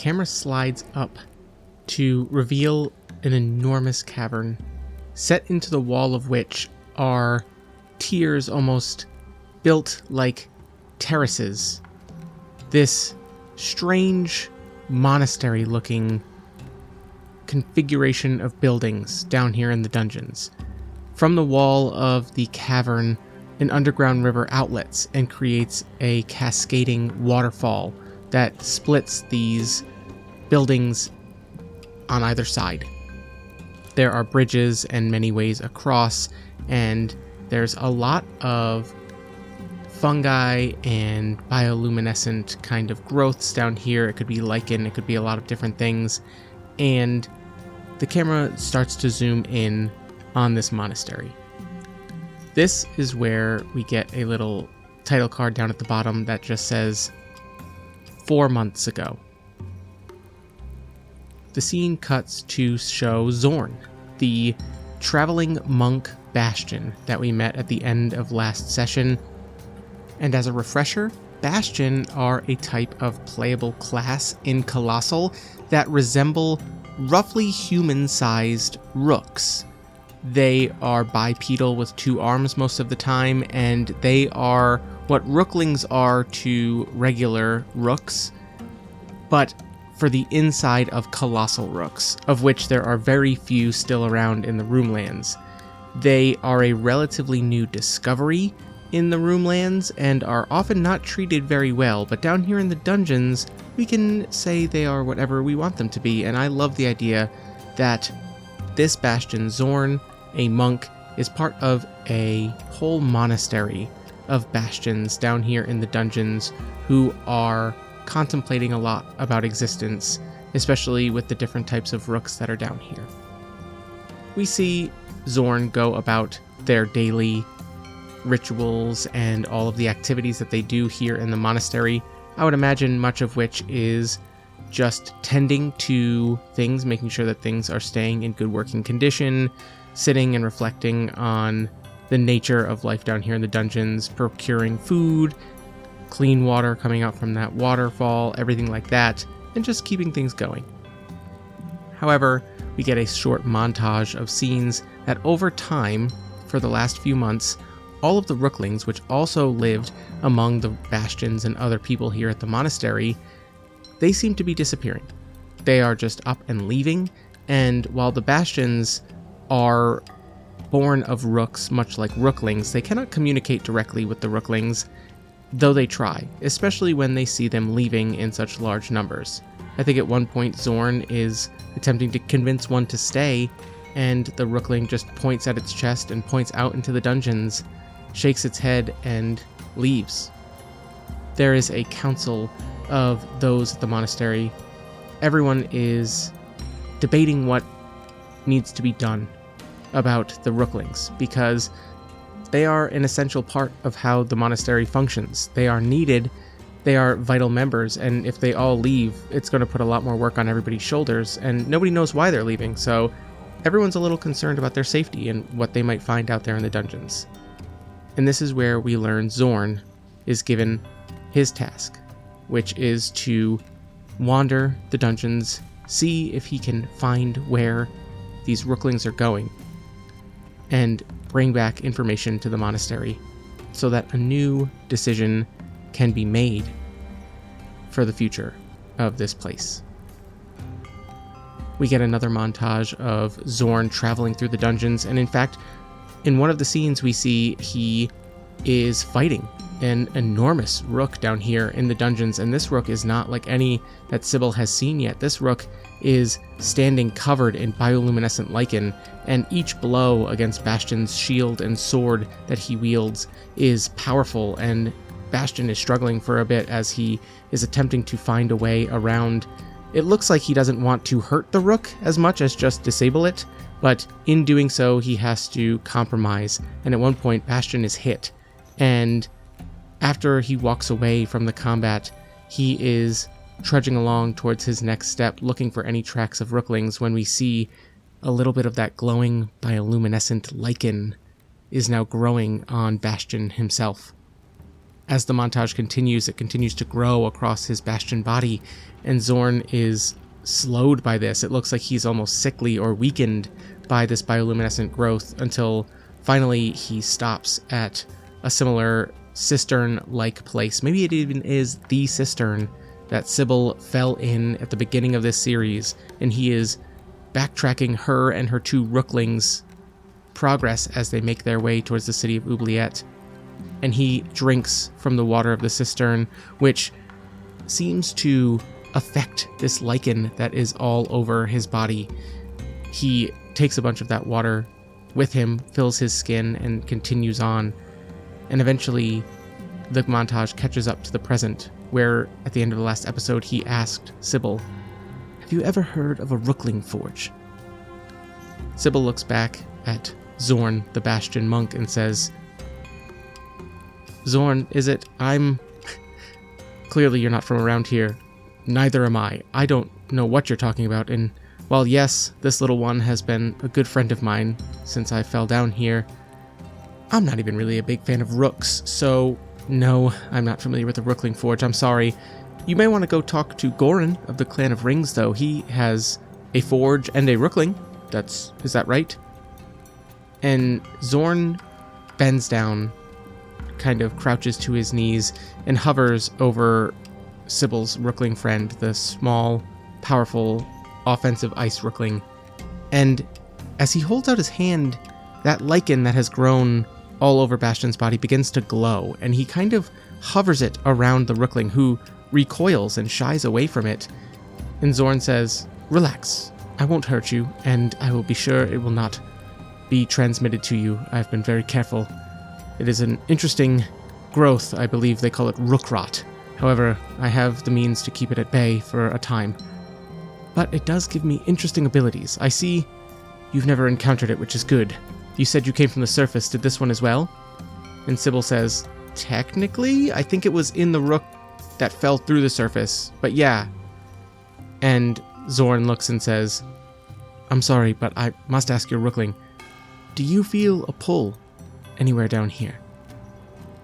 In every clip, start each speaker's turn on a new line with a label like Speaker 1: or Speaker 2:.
Speaker 1: camera slides up to reveal an enormous cavern, set into the wall of which are tiers almost built like terraces. This strange monastery-looking configuration of buildings down here in the dungeons. From the wall of the cavern, an underground river outlets and creates a cascading waterfall that splits these buildings on either side. There are bridges and many ways across, and there's a lot of fungi and bioluminescent kind of growths down here. It could be lichen, it could be a lot of different things, and the camera starts to zoom in on this monastery. This is where we get a little title card down at the bottom that just says 4 months ago. The scene cuts to show Zorn, the traveling monk Bastion that we met at the end of last session. And as a refresher, Bastion are a type of playable class in Colostle that resemble roughly human-sized rooks. They are bipedal with 2 arms most of the time, and they are what rooklings are to regular rooks, but for the inside of colossal rooks, of which there are very few still around in the Roomlands. They are a relatively new discovery in the Roomlands and are often not treated very well, but down here in the dungeons, we can say they are whatever we want them to be, and I love the idea that this Bastion Zorn, a monk, is part of a whole monastery of Bastions down here in the dungeons who are contemplating a lot about existence, especially with the different types of rooks that are down here. We see Zorn go about their daily rituals and all of the activities that they do here in the monastery. I would imagine much of which is just tending to things, making sure that things are staying in good working condition, sitting and reflecting on the nature of life down here in the dungeons, procuring food, clean water coming out from that waterfall, everything like that, and just keeping things going. However, we get a short montage of scenes that over time, for the last few months, all of the rooklings, which also lived among the Bastions and other people here at the monastery, they seem to be disappearing. They are just up and leaving, and while the Bastions are born of rooks, much like rooklings, they cannot communicate directly with the rooklings, though they try, especially when they see them leaving in such large numbers. I think at one point Zorn is attempting to convince one to stay, and the rookling just points at its chest and points out into the dungeons, shakes its head, and leaves. There is a council of those at the monastery. Everyone is debating what needs to be done about the rooklings, because they are an essential part of how the monastery functions. They are needed, they are vital members, and if they all leave, it's going to put a lot more work on everybody's shoulders, and nobody knows why they're leaving, so everyone's a little concerned about their safety and what they might find out there in the dungeons. And this is where we learn Zorn is given his task, which is to wander the dungeons, see if he can find where these rooklings are going, and bring back information to the monastery so that a new decision can be made for the future of this place. We get another montage of Zorn traveling through the dungeons, and in fact, in one of the scenes we see he is fighting an enormous rook down here in the dungeons, and this rook is not like any that Sybil has seen yet. This rook is standing covered in bioluminescent lichen, and each blow against Bastion's shield and sword that he wields is powerful, and Bastion is struggling for a bit as he is attempting to find a way around. It looks like he doesn't want to hurt the rook as much as just disable it, but in doing so he has to compromise, and at one point Bastion is hit, and after he walks away from the combat, he is trudging along towards his next step, looking for any tracks of rooklings, when we see a little bit of that glowing bioluminescent lichen is now growing on Bastion himself. as the montage continues, it continues to grow across his Bastion body, and Zorn is slowed by this. It looks like he's almost sickly or weakened by this bioluminescent growth until finally he stops at a similar cistern-like place. Maybe it even is the cistern that Sybil fell in at the beginning of this series, and he is backtracking her and her two rooklings' progress as they make their way towards the city of Oubliette. And he drinks from the water of the cistern, which seems to affect this lichen that is all over his body. He takes a bunch of that water with him, fills his skin, and continues on. And eventually, the montage catches up to the present, where at the end of the last episode, he asked Sybil, "Have you ever heard of a Rookling Forge?" Sybil looks back at Zorn, the Bastion monk, and says, "Zorn, is it? Clearly you're not from around here. Neither am I. I don't know what you're talking about, and while yes, this little one has been a good friend of mine since I fell down here, I'm not even really a big fan of rooks, so no, I'm not familiar with the Rookling Forge. I'm sorry. You may want to go talk to Goran of the Clan of Rings, though. He has a forge and a rookling. Is that right?" And Zorn bends down, kind of crouches to his knees, and hovers over Sybil's rookling friend, the small, powerful, offensive ice rookling. And as he holds out his hand, that lichen that has grown all over Bastion's body begins to glow, and he kind of hovers it around the rookling, who recoils and shies away from it. And Zorn says, "Relax, I won't hurt you, and I will be sure it will not be transmitted to you. I've been very careful. It is an interesting growth. I believe they call it rook rot. However, I have the means to keep it at bay for a time. But it does give me interesting abilities. I see you've never encountered it, which is good. You said you came from the surface. Did this one as well?" And Sybil says, "Technically, I think it was in the rook that fell through the surface, but yeah." And Zorn looks and says, "I'm sorry, but I must ask your rookling, do you feel a pull anywhere down here?"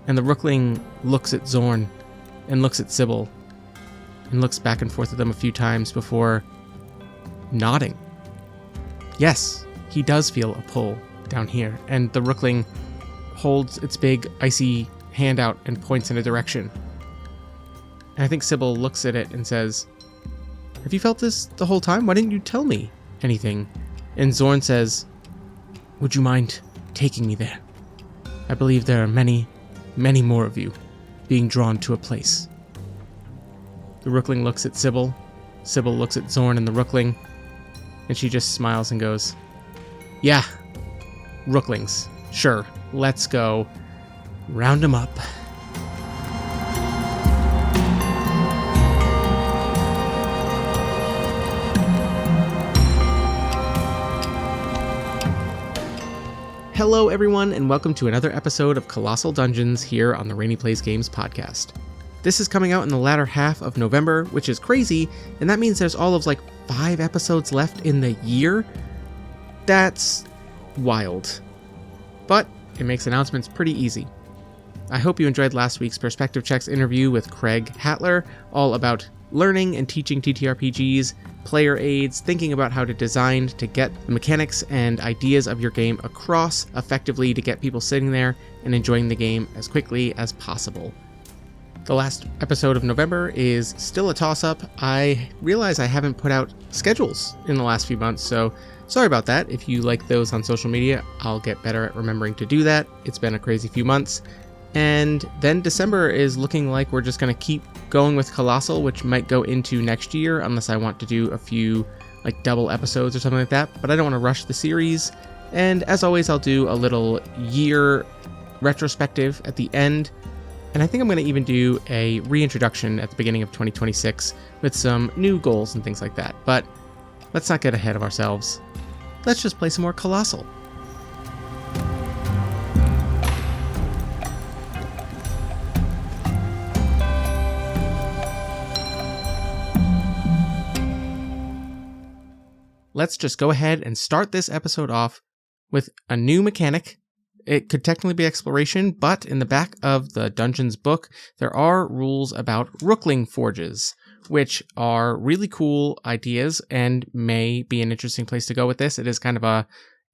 Speaker 1: And the rookling looks at Zorn and looks at Sybil and looks back and forth at them a few times before nodding. Yes, he does feel a pull down here, and the rookling holds its big icy hand out and points in a direction. And I think Sybil looks at it and says, "Have you felt this the whole time? Why didn't you tell me anything?" And Zorn says, "Would you mind taking me there? I believe there are many, many more of you being drawn to a place." The rookling looks at Sybil. Sybil looks at Zorn and the rookling, and she just smiles and goes, "Yeah, rooklings. Sure, let's go. Round them up." Hello everyone, and welcome to another episode of Colossal Dungeons here on the Rene Plays Games podcast. This is coming out in the latter half of November, which is crazy, and that means there's all of 5 episodes left in the year. That's wild. But it makes announcements pretty easy. I hope you enjoyed last week's Perspective Checks interview with Craig Hattler, all about learning and teaching TTRPGs, player aids, thinking about how to design to get the mechanics and ideas of your game across effectively to get people sitting there and enjoying the game as quickly as possible. The last episode of November is still a toss-up. I realize I haven't put out schedules in the last few months, so sorry about that. If you like those on social media, I'll get better at remembering to do that. It's been a crazy few months. And then December is looking like we're just going to keep going with Colostle, which might go into next year unless I want to do a few double episodes or something like that. But I don't want to rush the series. And as always, I'll do a little year retrospective at the end. And I think I'm going to even do a reintroduction at the beginning of 2026 with some new goals and things like that. But let's not get ahead of ourselves. Let's just play some more Colossal. Let's just go ahead and start this episode off with a new mechanic It could technically be exploration, but in the back of the Dungeons book, there are rules about Rookling Forges, which are really cool ideas and may be an interesting place to go with this. It is kind of a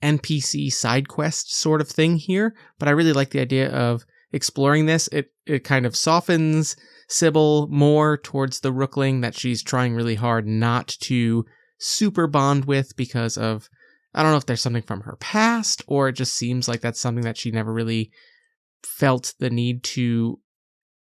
Speaker 1: NPC side quest sort of thing here, but I really like the idea of exploring this. It kind of softens Sybil more towards the Rookling that she's trying really hard not to super bond with because of, I don't know if there's something from her past, or it just seems like that's something that she never really felt the need to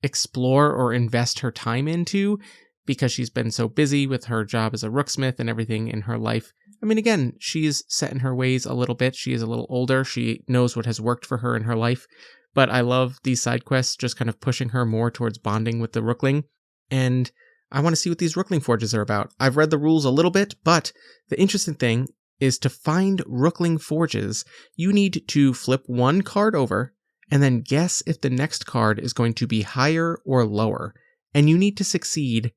Speaker 1: explore or invest her time into because she's been so busy with her job as a rooksmith and everything in her life. I mean, again, she's set in her ways a little bit. She is a little older. She knows what has worked for her in her life. But I love these side quests just kind of pushing her more towards bonding with the Rookling. And I want to see what these Rookling Forges are about. I've read the rules a little bit, but the interesting thing is to find Rookling Forges, you need to flip one card over and then guess if the next card is going to be higher or lower. And you need to succeed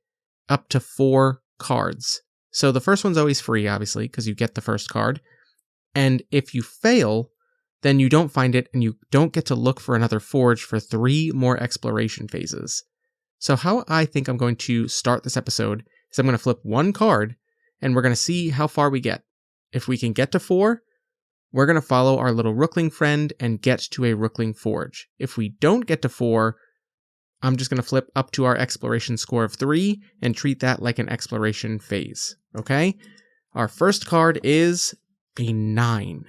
Speaker 1: up to 4 cards. So the first one's always free, obviously, because you get the first card. And if you fail, then you don't find it and you don't get to look for another forge for 3 more exploration phases. So how I think I'm going to start this episode is I'm going to flip one card and we're going to see how far we get. If we can get to 4, we're going to follow our little Rookling friend and get to a Rookling Forge. If we don't get to 4, I'm just going to flip up to our exploration score of 3 and treat that like an exploration phase. Okay? Our first card is a 9.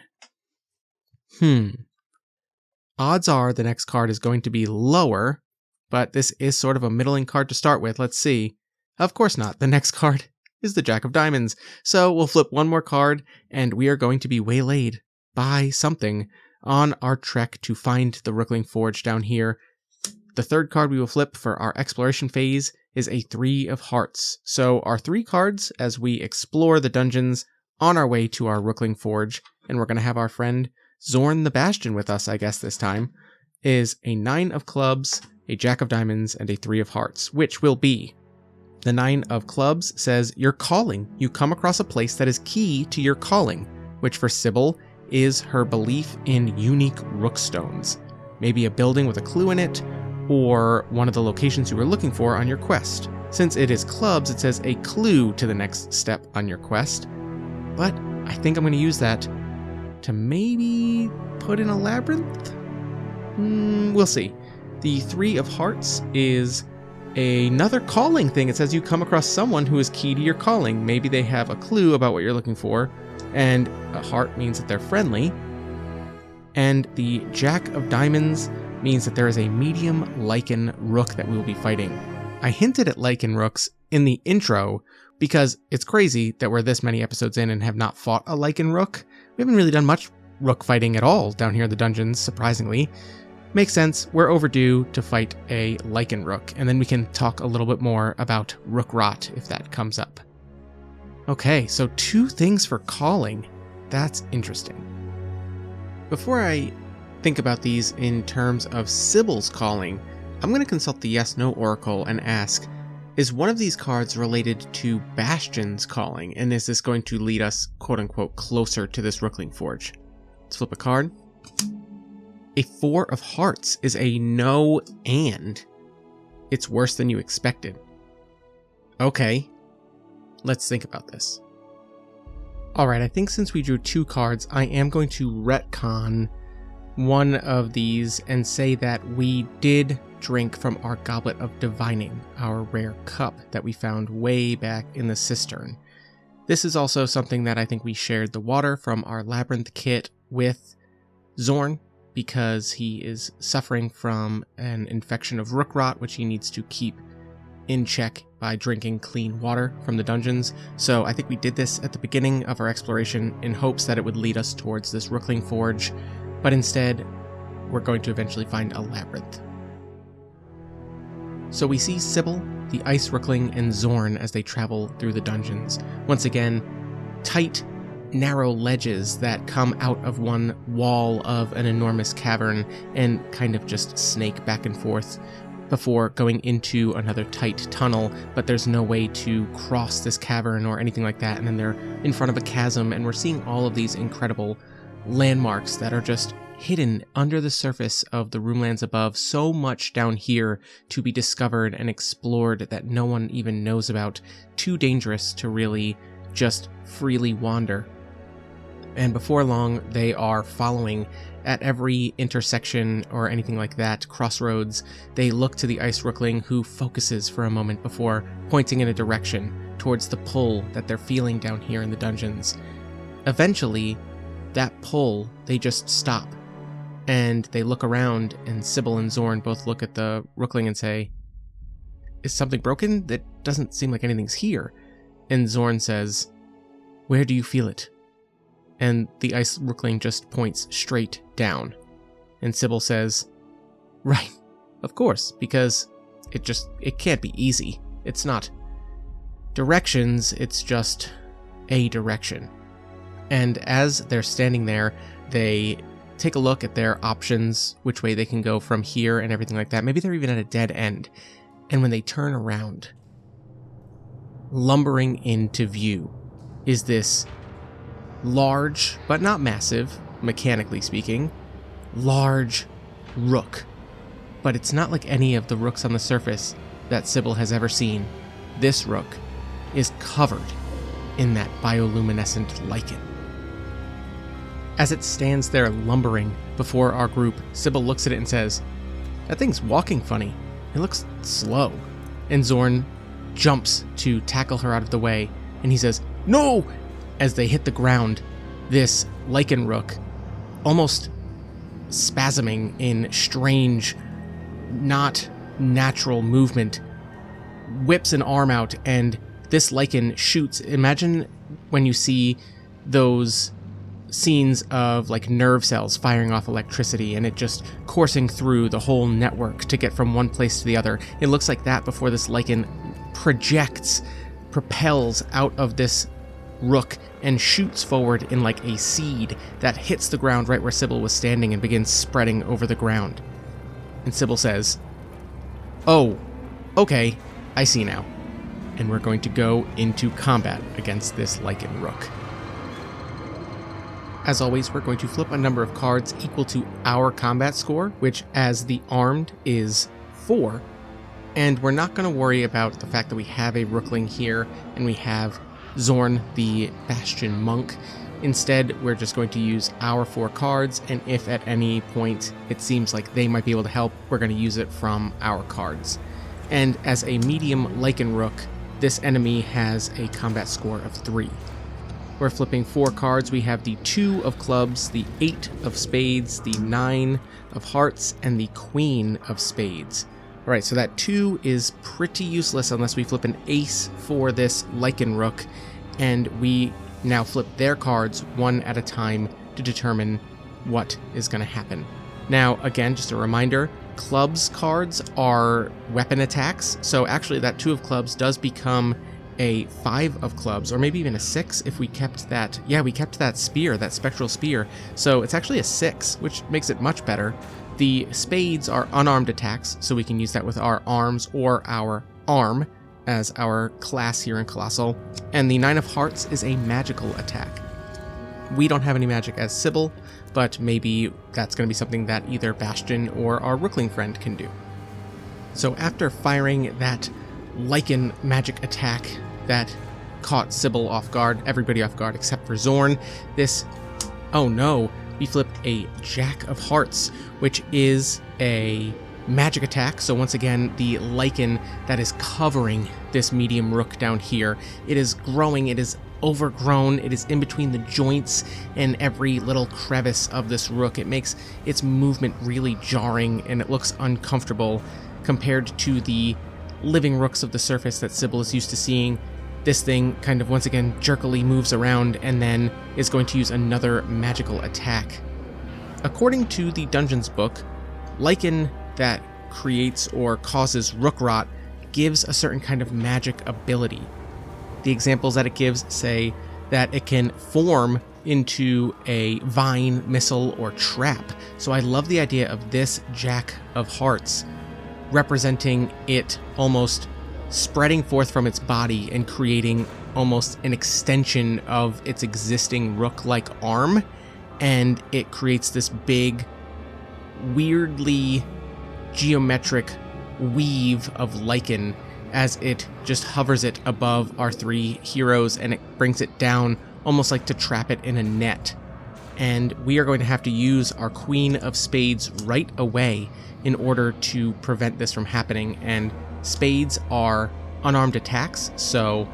Speaker 1: Odds are the next card is going to be lower, but this is sort of a middling card to start with. Let's see. Of course not. The next card is the Jack of Diamonds. So we'll flip one more card, and we are going to be waylaid by something on our trek to find the Rookling Forge down here. The third card we will flip for our exploration phase is a 3 of Hearts. So our 3 cards as we explore the dungeons on our way to our Rookling Forge, and we're going to have our friend Zorn the Bastion with us, I guess this time, is a 9 of Clubs, a Jack of Diamonds, and a 3 of Hearts, which will be the 9 of Clubs says, your calling. You come across a place that is key to your calling, which for Sybil is her belief in unique rookstones. Maybe a building with a clue in it, or one of the locations you were looking for on your quest. Since it is Clubs, it says a clue to the next step on your quest. But I think I'm going to use that to maybe put in a labyrinth? We'll see. The 3 of Hearts is another calling thing. It says you come across someone who is key to your calling. Maybe they have a clue about what you're looking for, and a heart means that they're friendly. And the Jack of Diamonds means that there is a medium Lichen Rook that we will be fighting. I hinted at Lichen Rooks in the intro because it's crazy that we're this many episodes in and have not fought a Lichen Rook. We haven't really done much rook fighting at all down here in the dungeons, surprisingly. Makes sense, we're overdue to fight a Lichen Rook, and then we can talk a little bit more about rook rot if that comes up. Okay, so 2 things for calling. That's interesting. Before I think about these in terms of Sybil's calling, I'm going to consult the yes-no oracle and ask, is one of these cards related to Bastion's calling, and is this going to lead us, quote-unquote, closer to this Rookling Forge? Let's flip a card. A 4 of Hearts is a no and. It's worse than you expected. Okay, let's think about this. Alright, I think since we drew 2 cards, I am going to retcon one of these and say that we did drink from our Goblet of Divining, our rare cup that we found way back in the cistern. This is also something that I think we shared the water from our labyrinth kit with Zorn, because he is suffering from an infection of rook rot, which he needs to keep in check by drinking clean water from the dungeons. So I think we did this at the beginning of our exploration in hopes that it would lead us towards this Rookling Forge, but instead we're going to eventually find a labyrinth. So we see Sybil, the Ice Rookling, and Zorn as they travel through the dungeons. Once again, tight, narrow ledges that come out of one wall of an enormous cavern and kind of just snake back and forth before going into another tight tunnel, but there's no way to cross this cavern or anything like that, and then they're in front of a chasm, and we're seeing all of these incredible landmarks that are just hidden under the surface of the Roomlands above, so much down here to be discovered and explored that no one even knows about, too dangerous to really just freely wander. And before long, they are following at every intersection or anything like that, crossroads. They look to the Ice Rookling, who focuses for a moment before pointing in a direction towards the pull that they're feeling down here in the dungeons. Eventually, that pull, they just stop. And they look around, and Sybil and Zorn both look at the Rookling and say, "Is something broken? That doesn't seem like anything's here." And Zorn says, "Where do you feel it?" And the Ice Rookling just points straight down. And Sybil says, "Right, of course, because it can't be easy. It's not directions, it's just a direction." And as they're standing there, they take a look at their options, which way they can go from here and everything like that. Maybe they're even at a dead end. And when they turn around, lumbering into view is this large, but not massive, mechanically speaking, large rook. But it's not like any of the rooks on the surface that Sybil has ever seen. This rook is covered in that bioluminescent lichen. As it stands there lumbering before our group, Sybil looks at it and says, "That thing's walking funny. It looks slow." And Zorn jumps to tackle her out of the way, and he says, "No!" As they hit the ground, this Lichen Rook, almost spasming in strange, not natural movement, whips an arm out, and this lichen shoots. Imagine when you see those scenes of like nerve cells firing off electricity and it just coursing through the whole network to get from one place to the other. It looks like that before this lichen propels out of this rook and shoots forward in like a seed that hits the ground right where Sybil was standing and begins spreading over the ground. And Sybil says, "Oh, okay, I see now." And we're going to go into combat against this Lichen Rook. As always, we're going to flip a number of cards equal to our combat score, which as the armed is 4. And we're not going to worry about the fact that we have a Rookling here and we have Zorn, the Bastion monk. Instead, we're just going to use our 4 cards, and if at any point it seems like they might be able to help, we're going to use it from our cards. And as a medium Lichen Rook, this enemy has a combat score of 3. We're flipping 4 cards. We have the 2 of clubs, the 8 of spades, the 9 of hearts, and the Queen of spades. Alright, so that 2 is pretty useless unless we flip an ace for this Lichen Rook, and we now flip their cards one at a time to determine what is going to happen. Now, again, just a reminder, clubs cards are weapon attacks, so actually that 2 of clubs does become a 5 of clubs, or maybe even a 6 if we kept that. Yeah, we kept that spear, that spectral spear, so it's actually a 6, which makes it much better. The spades are unarmed attacks, so we can use that with our arms or our arm as our class here in Colostle. And the 9 of hearts is a magical attack. We don't have any magic as Sybil, but maybe that's going to be something that either Bastion or our Rookling friend can do. So after firing that Lichen magic attack that caught Sybil off guard, everybody off guard except for Zorn, oh no, we flipped a Jack of Hearts, which is a magic attack. So once again, the lichen that is covering this medium rook down here, it is growing, it is overgrown, it is in between the joints and every little crevice of this rook. It makes its movement really jarring and it looks uncomfortable compared to the living rooks of the surface that Sybil is used to seeing. This thing kind of once again jerkily moves around and then is going to use another magical attack. According to the Dungeons book, lichen that creates or causes rook rot gives a certain kind of magic ability. The examples that it gives say that it can form into a vine, missile, or trap. So I love the idea of this Jack of Hearts representing it almost spreading forth from its body and creating almost an extension of its existing rook-like arm, and it creates this big, weirdly geometric weave of lichen as it just hovers it above our three heroes, and it brings it down almost like to trap it in a net. And we are going to have to use our Queen of Spades right away in order to prevent this from happening. And spades are unarmed attacks, so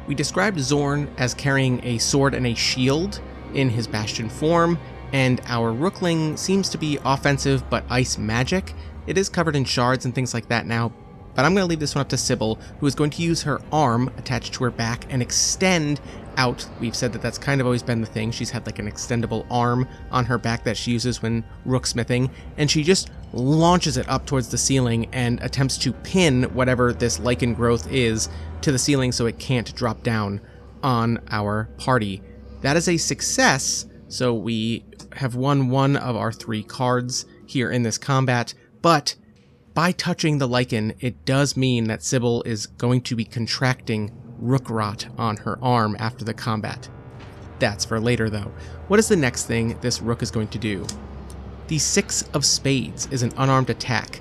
Speaker 1: we described Zorn as carrying a sword and a shield in his Bastion form, and our Rookling seems to be offensive but ice magic. It is covered in shards and things like that now, but I'm going to leave this one up to Sybil, who is going to use her arm attached to her back and extend out. We've said that that's kind of always been the thing. She's had like an extendable arm on her back that she uses when rooksmithing, and she just launches it up towards the ceiling and attempts to pin whatever this lichen growth is to the ceiling so it can't drop down on our party. That is a success, so we have won one of our 3 cards here in this combat, but by touching the lichen, it does mean that Sybil is going to be contracting rook rot on her arm after the combat. That's for later, though. What is the next thing this rook is going to do? The 6 of Spades is an unarmed attack.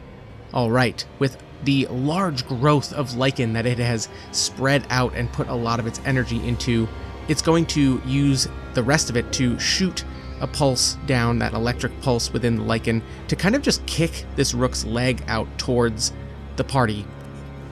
Speaker 1: Alright, with the large growth of lichen that it has spread out and put a lot of its energy into, it's going to use the rest of it to shoot a pulse down, that electric pulse within the lichen, to kind of just kick this rook's leg out towards the party.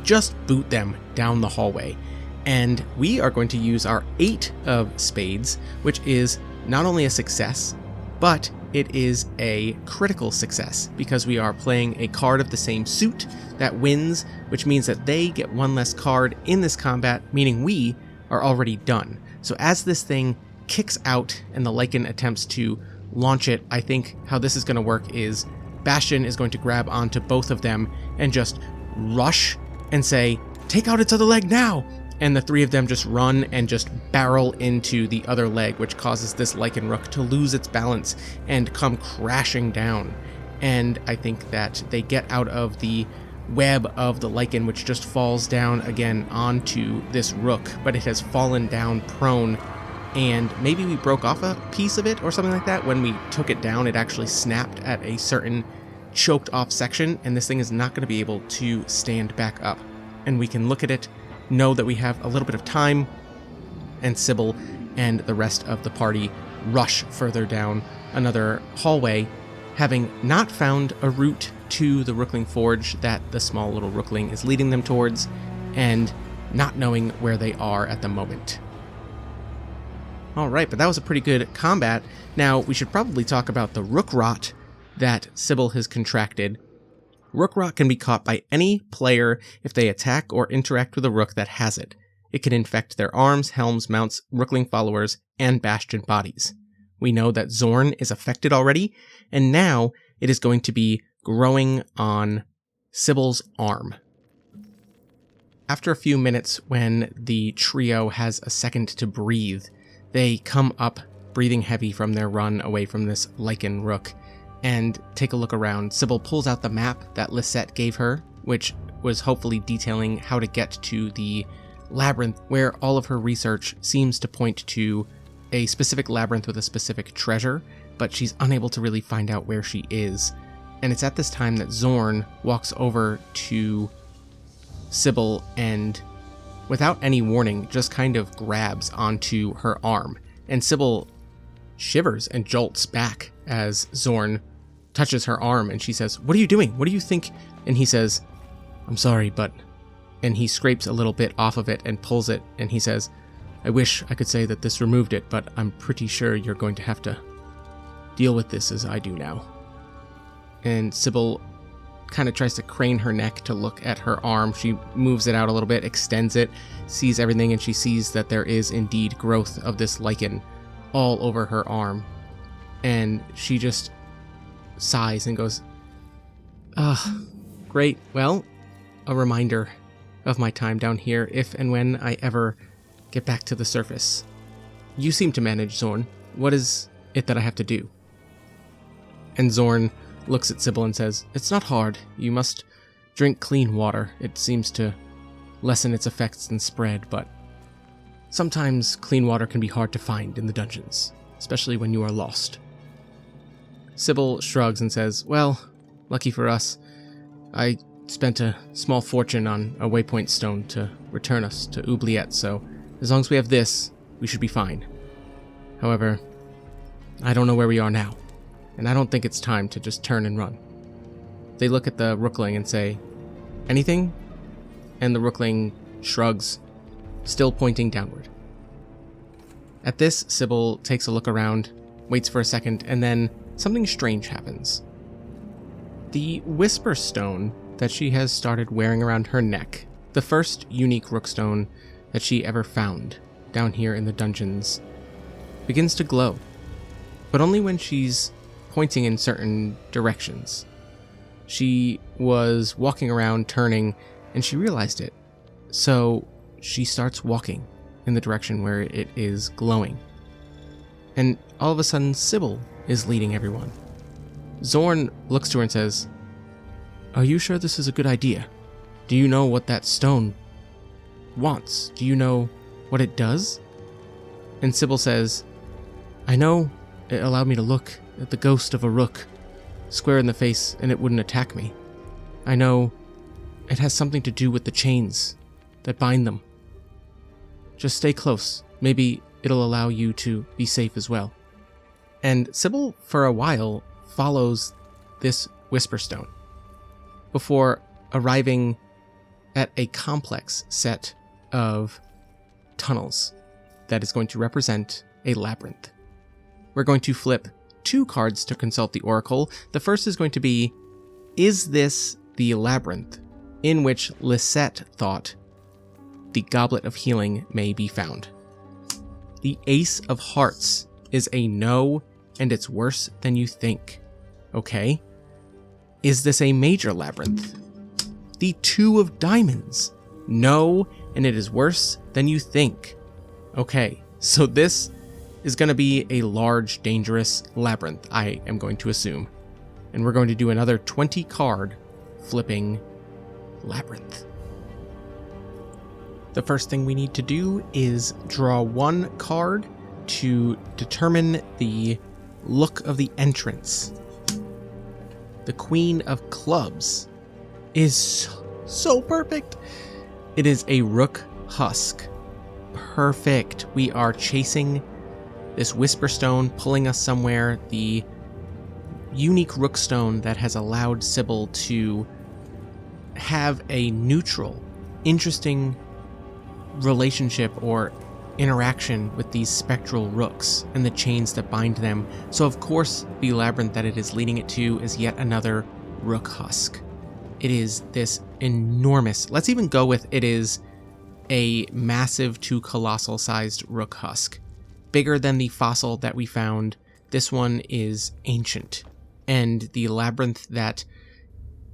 Speaker 1: Just boot them down the hallway. And we are going to use our 8 of Spades, which is not only a success, but it is a critical success, because we are playing a card of the same suit that wins, which means that they get 1 less card in this combat, meaning we are already done. So as this thing kicks out and the lichen attempts to launch it, I think how this is going to work is Bastion is going to grab onto both of them and just rush and say, "Take out its other leg now!" And the 3 of them just run and just barrel into the other leg, which causes this Lichen Rook to lose its balance and come crashing down. And I think that they get out of the web of the lichen, which just falls down again onto this rook, but it has fallen down prone, and maybe we broke off a piece of it or something like that. When we took it down, it actually snapped at a certain choked off section, and this thing is not going to be able to stand back up. And we can look at it, know that we have a little bit of time, and Sybil and the rest of the party rush further down another hallway, having not found a route to the Rookling Forge that the small little Rookling is leading them towards, and not knowing where they are at the moment. Alright, but that was a pretty good combat. Now, we should probably talk about the rook rot that Sybil has contracted. Rook rot can be caught by any player if they attack or interact with a rook that has it. It can infect their arms, helms, mounts, Rookling followers, and Bastion bodies. We know that Zorn is affected already, and now it is going to be growing on Sybil's arm. After a few minutes, when the trio has a second to breathe, they come up, breathing heavy from their run away from this Lichen Rook, and take a look around. Sybil pulls out the map that Lisette gave her, which was hopefully detailing how to get to the labyrinth, where all of her research seems to point to a specific labyrinth with a specific treasure, but she's unable to really find out where she is. And it's at this time that Zorn walks over to Sybil and, without any warning, just kind of grabs onto her arm. And Sybil shivers and jolts back as Zorn touches her arm, and she says, "What are you doing? What do you think?" And he says, "I'm sorry, but..." And he scrapes a little bit off of it and pulls it, and he says, "I wish I could say that this removed it, but I'm pretty sure you're going to have to deal with this as I do now." And Sybil kind of tries to crane her neck to look at her arm. She moves it out a little bit, extends it, sees everything, and she sees that there is indeed growth of this lichen all over her arm. And she just sighs and goes, great. Well, a reminder of my time down here if and when I ever get back to the surface. You seem to manage, Zorn. What is it that I have to do?" And Zorn looks at Sybil and says, "It's not hard. You must drink clean water. It seems to lessen its effects and spread, but sometimes clean water can be hard to find in the dungeons. especially when you are lost. Sybil shrugs and says, well, lucky for us, I spent a small fortune on a waypoint stone to return us to Oubliette, so as long as we have this, we should be fine. However, I don't know where we are now, and I don't think it's time to just turn and run. They look at the Rookling and say, anything? And the Rookling shrugs, still pointing downward. At this, Sybil takes a look around, waits for a second, and then something strange happens. The Whisperstone that she has started wearing around her neck, the first unique rookstone that she ever found down here in the dungeons, begins to glow, but only when she's pointing in certain directions. She was walking around, turning, and she realized it, so she starts walking in the direction where it is glowing. And all of a sudden, Sybil is leading everyone. Zorn looks to her and says, are you sure this is a good idea? Do you know what that stone wants? Do you know what it does? And Sybil says, I know it allowed me to look at the ghost of a rook square in the face and it wouldn't attack me. I know it has something to do with the chains that bind them. Just stay close. Maybe it'll allow you to be safe as well. And Sybil, for a while, follows this Whisperstone before arriving at a complex set of tunnels that is going to represent a labyrinth. We're going to flip 2 cards to consult the oracle. The first is going to be, is this the labyrinth in which Lisette thought the Goblet of Healing may be found? The Ace of Hearts is a no, and it's worse than you think. Okay. Is this a major labyrinth? The 2 of Diamonds. No, and it is worse than you think. Okay, so this is going to be a large, dangerous labyrinth, I am going to assume. And we're going to do another 20 card flipping labyrinth. The first thing we need to do is draw 1 card to determine the look of the entrance. The Queen of Clubs is so perfect. It is a rook husk. Perfect. We are chasing this Whisperstone, pulling us somewhere. The unique rookstone that has allowed Sybil to have a neutral, interesting relationship or interaction with these spectral rooks and the chains that bind them. So of course the labyrinth that it is leading it to is yet another rook husk. It is this enormous, let's even go with it is a massive to colossal sized rook husk. Bigger than the fossil that we found. This one is ancient, and the labyrinth that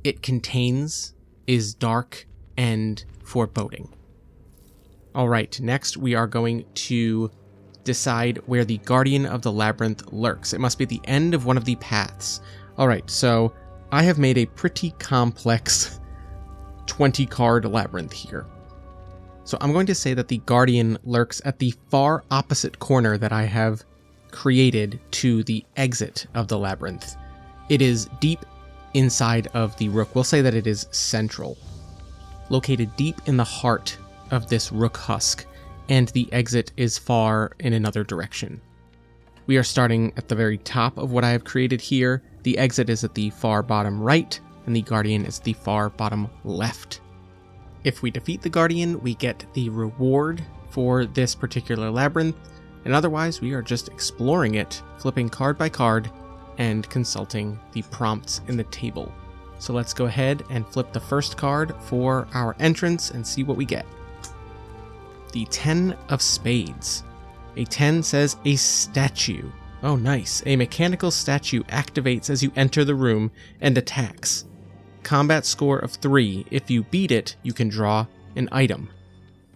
Speaker 1: it contains is dark and foreboding. Alright, next we are going to decide where the Guardian of the Labyrinth lurks. It must be at the end of one of the paths. Alright, so I have made a pretty complex 20 card labyrinth here. So I'm going to say that the Guardian lurks at the far opposite corner that I have created to the exit of the labyrinth. It is deep inside of the rook. We'll say that it is central, located deep in the heart of this rook husk, and the exit is far in another direction. We are starting at the very top of what I have created here. The exit is at the far bottom right, and the Guardian is at the far bottom left. If we defeat the Guardian, we get the reward for this particular labyrinth, and otherwise we are just exploring it, flipping card by card, and consulting the prompts in the table. So let's go ahead and flip the first card for our entrance and see what we get. The 10 of Spades. A 10 says a statue. Oh, nice. A mechanical statue activates as you enter the room and attacks. Combat score of 3. If you beat it, you can draw an item.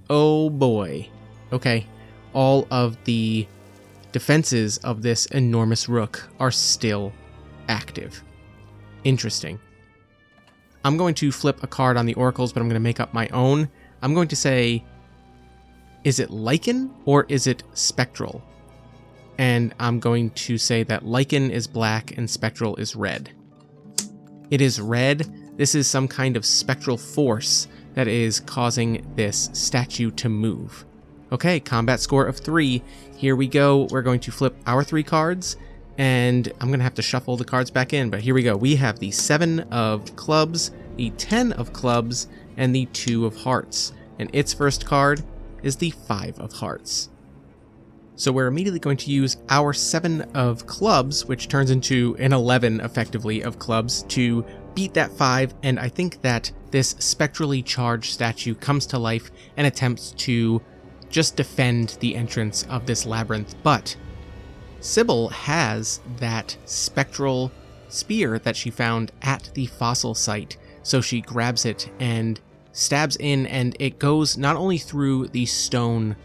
Speaker 1: Oh boy. Okay. All of the defenses of this enormous rook are still active. Interesting. I'm going to flip a card on the oracles, but I'm going to make up my own. I'm going to say, is it Lichen or is it Spectral? and I'm going to say that Lichen is black and Spectral is red. It is red. This is some kind of spectral force that is causing this statue to move. Okay, combat score of 3. Here we go. We're going to flip our 3 cards, and I'm going to have to shuffle the cards back in, but here we go. We have the 7 of clubs, the 10 of clubs, and the 2 of hearts. And its first card is the 5 of hearts. So we're immediately going to use our 7 of clubs, which turns into an 11 effectively of clubs, to beat that 5, and I think that this spectrally charged statue comes to life and attempts to just defend the entrance of this labyrinth. But Sybil has that spectral spear that she found at the fossil site, so she grabs it and stabs in, and it goes not only through the stone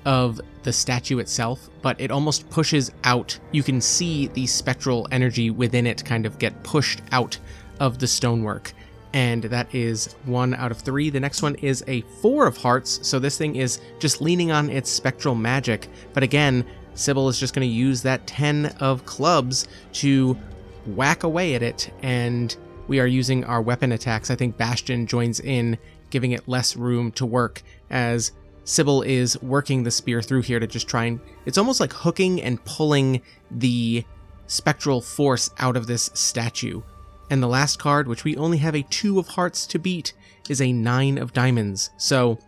Speaker 1: of the statue itself, but it almost pushes out. You can see the spectral energy within it kind of get pushed out of the stonework. And that is 1 out of 3. The next one is a 4 of hearts, so this thing is just leaning on its spectral magic. But again, Sybil is just going to use that 10 of clubs to whack away at it, and we are using our weapon attacks. I think Bastion joins in, giving it less room to work as Sybil is working the spear through here to just try and... It's almost like hooking and pulling the spectral force out of this statue. And the last card, which we only have a 2 of hearts to beat, is a 9 of diamonds. So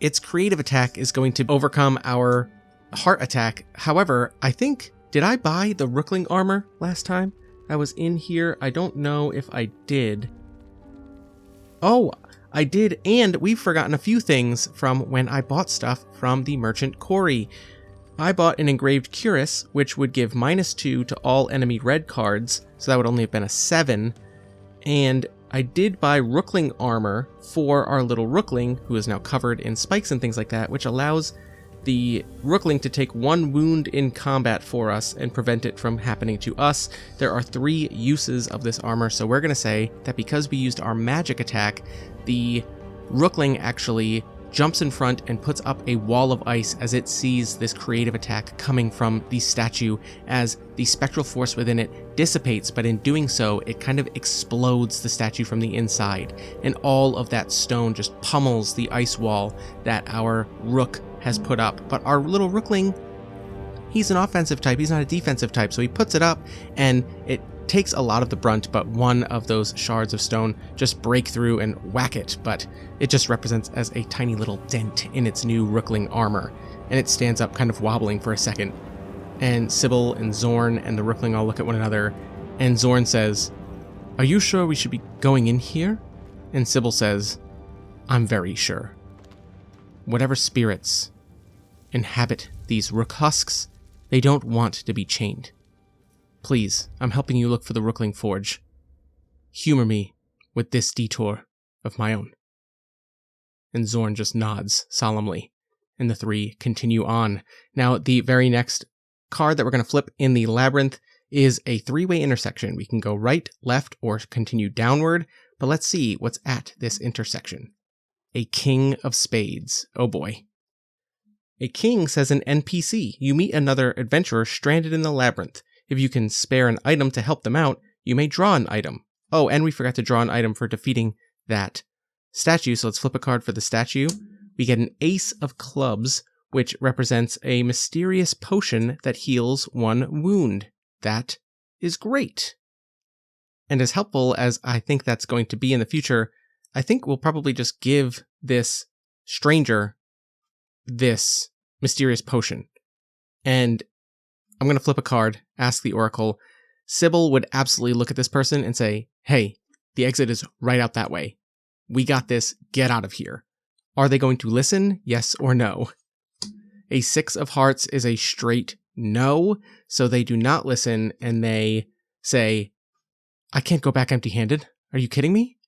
Speaker 1: its creative attack is going to overcome our heart attack. However, I think... Did I buy the Rookling armor last time I was in here? I don't know if I did. Oh, I did, and we've forgotten a few things from when I bought stuff from the merchant Corey. I bought an engraved cuirass, which would give -2 to all enemy red cards, so that would only have been a 7. And I did buy Rookling armor for our little Rookling, who is now covered in spikes and things like that, which allows the Rookling to take 1 wound in combat for us and prevent it from happening to us. There are 3 uses of this armor, so we're going to say that because we used our magic attack, the Rookling actually jumps in front and puts up a wall of ice as it sees this creative attack coming from the statue, as the spectral force within it dissipates, but in doing so, it kind of explodes the statue from the inside, and all of that stone just pummels the ice wall that our Rook has put up. But our little Rookling, he's an offensive type, he's not a defensive type, so he puts it up, and it takes a lot of the brunt, but one of those shards of stone just break through and whack it, but it just represents as a tiny little dent in its new Rookling armor, and it stands up kind of wobbling for a second. And Sybil and Zorn and the Rookling all look at one another, and Zorn says, "Are you sure we should be going in here?" And Sybil says, "I'm very sure. Whatever spirits inhabit these rook husks, they don't want to be chained. Please, I'm helping you look for the Rookling Forge. Humor me with this detour of my own." And Zorn just nods solemnly, and the 3 continue on. Now, the very next card that we're going to flip in the labyrinth is a 3-way intersection. We can go right, left, or continue downward, but let's see what's at this intersection. A King of Spades. Oh boy. A king says an NPC. You meet another adventurer stranded in the labyrinth. If you can spare an item to help them out, you may draw an item. Oh, and we forgot to draw an item for defeating that statue, so let's flip a card for the statue. We get an Ace of Clubs, which represents a mysterious potion that heals 1 wound. That is great. And as helpful as I think that's going to be in the future, I think we'll probably just give this stranger this mysterious potion. And I'm going to flip a card, ask the Oracle. Sybil would absolutely look at this person and say, "Hey, the exit is right out that way. We got this, get out of here." Are they going to listen? Yes or no? A 6 of hearts is a straight no, so they do not listen, and they say, "I can't go back empty-handed. Are you kidding me?"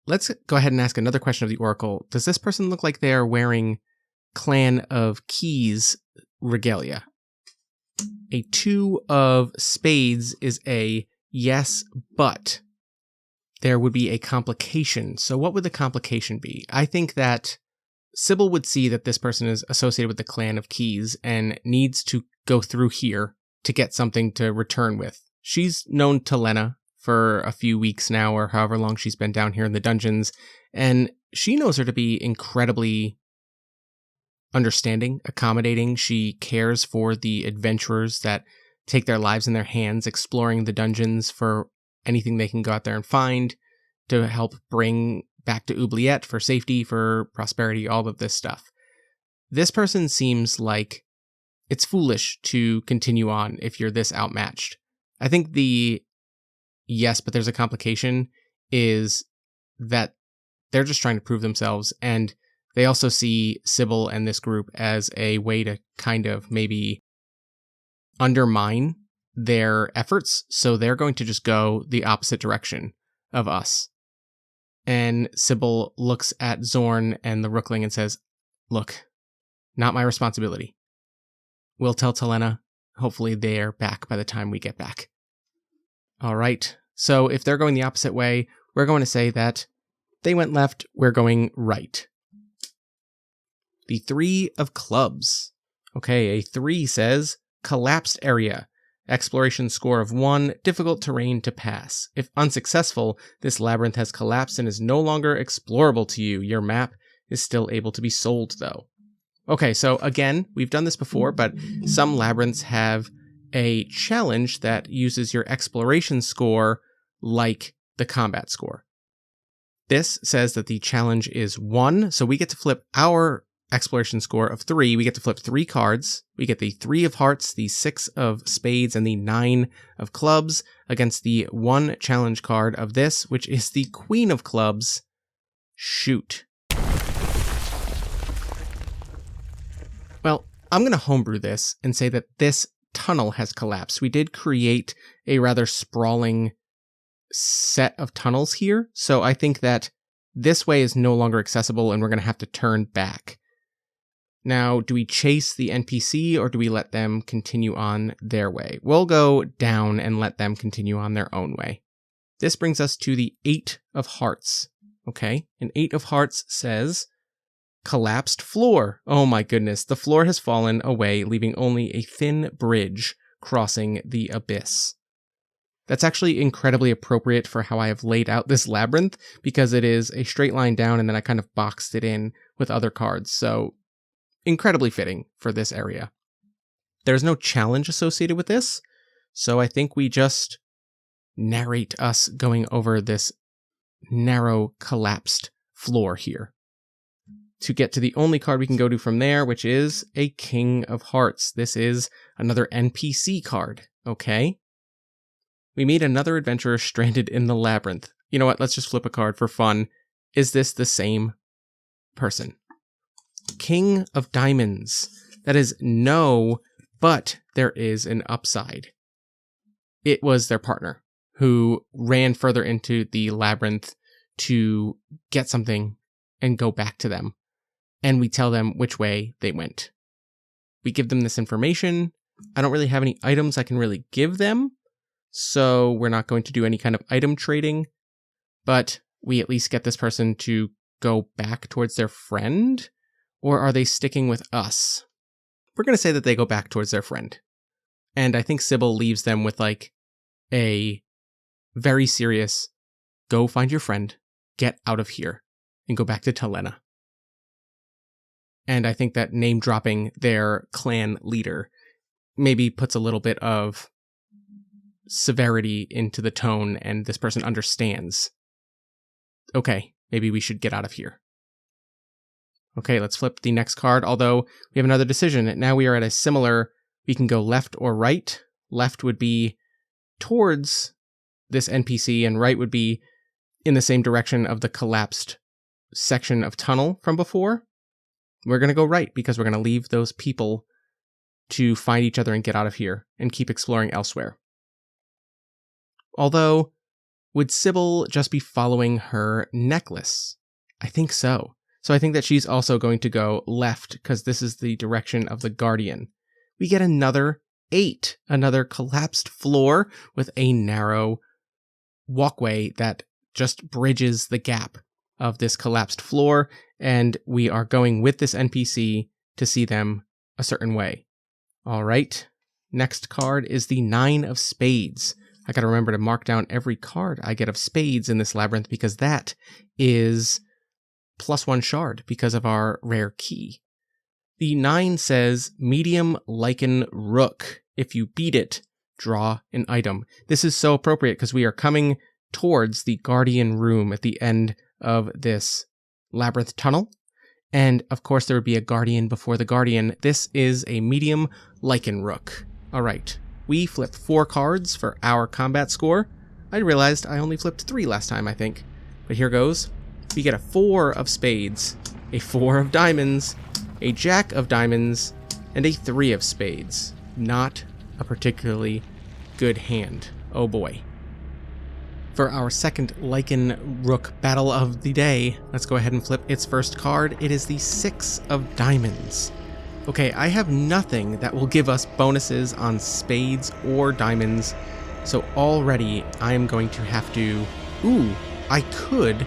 Speaker 1: Let's go ahead and ask another question of the Oracle. Does this person look like they're wearing Clan of Keys regalia? A 2 of spades is a yes, but there would be a complication. So what would the complication be? I think that Sybil would see that this person is associated with the Clan of Keys and needs to go through here to get something to return with. She's known to Lena for a few weeks now, or however long she's been down here in the dungeons, and she knows her to be incredibly understanding, accommodating. She cares for the adventurers that take their lives in their hands, exploring the dungeons for anything they can go out there and find to help bring back to Oubliette for safety, for prosperity, all of this stuff. This person seems like it's foolish to continue on if you're this outmatched. I think the yes, but there's a complication is that they're just trying to prove themselves, and they also see Sybil and this group as a way to kind of maybe undermine their efforts, so they're going to just go the opposite direction of us. And Sybil looks at Zorn and the Rookling and says, look, not my responsibility. We'll tell Talena. Hopefully they're back by the time we get back. All right. So if they're going the opposite way, we're going to say that they went left, we're going right. The 3 of clubs. Okay, a 3 says, collapsed area. Exploration score of 1, difficult terrain to pass. If unsuccessful, this labyrinth has collapsed and is no longer explorable to you. Your map is still able to be sold, though. Okay, so again, we've done this before, but some labyrinths have a challenge that uses your exploration score like the combat score. This says that the challenge is 1, so we get to flip our exploration score of 3. We get to flip 3 cards. We get the 3 of hearts, the 6 of spades, and the 9 of clubs against the 1 challenge card of this, which is the Queen of Clubs. Shoot. Well, I'm going to homebrew this and say that this tunnel has collapsed. We did create a rather sprawling set of tunnels here, so I think that this way is no longer accessible and we're going to have to turn back. Now, do we chase the NPC or do we let them continue on their way? We'll go down and let them continue on their own way. This brings us to the 8 of hearts. Okay, an 8 of hearts says, collapsed floor. Oh my goodness, the floor has fallen away, leaving only a thin bridge crossing the abyss. That's actually incredibly appropriate for how I have laid out this labyrinth, because it is a straight line down and then I kind of boxed it in with other cards, so incredibly fitting for this area. There's no challenge associated with this, so I think we just narrate us going over this narrow, collapsed floor here to get to the only card we can go to from there, which is a King of Hearts. This is another NPC card, okay? We meet another adventurer stranded in the labyrinth. You know what? Let's just flip a card for fun. Is this the same person? King of Diamonds. That is no, but there is an upside. It was their partner who ran further into the labyrinth to get something and go back to them. And we tell them which way they went. We give them this information. I don't really have any items I can really give them, so we're not going to do any kind of item trading, but we at least get this person to go back towards their friend, or are they sticking with us? We're going to say that they go back towards their friend. And I think Sybil leaves them with like a very serious, go find your friend, get out of here, and go back to Talena. And I think that name dropping their clan leader maybe puts a little bit of severity into the tone, and this person understands. Okay, maybe we should get out of here. Okay, let's flip the next card, although we have another decision. Now we are at a similar, we can go left or right. Left would be towards this NPC, and right would be in the same direction of the collapsed section of tunnel from before. We're going to go right because we're going to leave those people to find each other and get out of here and keep exploring elsewhere. Although, would Sybil just be following her necklace? I think so. So I think that she's also going to go left because this is the direction of the Guardian. We get another 8, another collapsed floor with a narrow walkway that just bridges the gap of this collapsed floor, and we are going with this NPC to see them a certain way. All right, Next card is the 9 of Spades. I gotta remember to mark down every card I get of Spades in this labyrinth because that is +1 shard because of our rare key. The 9 says medium Lichen Rook. If you beat it, draw an item. This is so appropriate because we are coming towards the Guardian room at the end of this labyrinth tunnel. And of course there would be a Guardian before the Guardian. This is a medium Lichen Rook. Alright, we flipped 4 cards for our combat score. I realized I only flipped 3 last time, I think. But here goes. We get a 4 of Spades, a 4 of Diamonds, a Jack of Diamonds, and a 3 of Spades. Not a particularly good hand. Oh boy. For our second Lichen Rook battle of the day, let's go ahead and flip its first card. It is the 6 of Diamonds. Okay, I have nothing that will give us bonuses on Spades or Diamonds, so already I am going to have to... Ooh, I could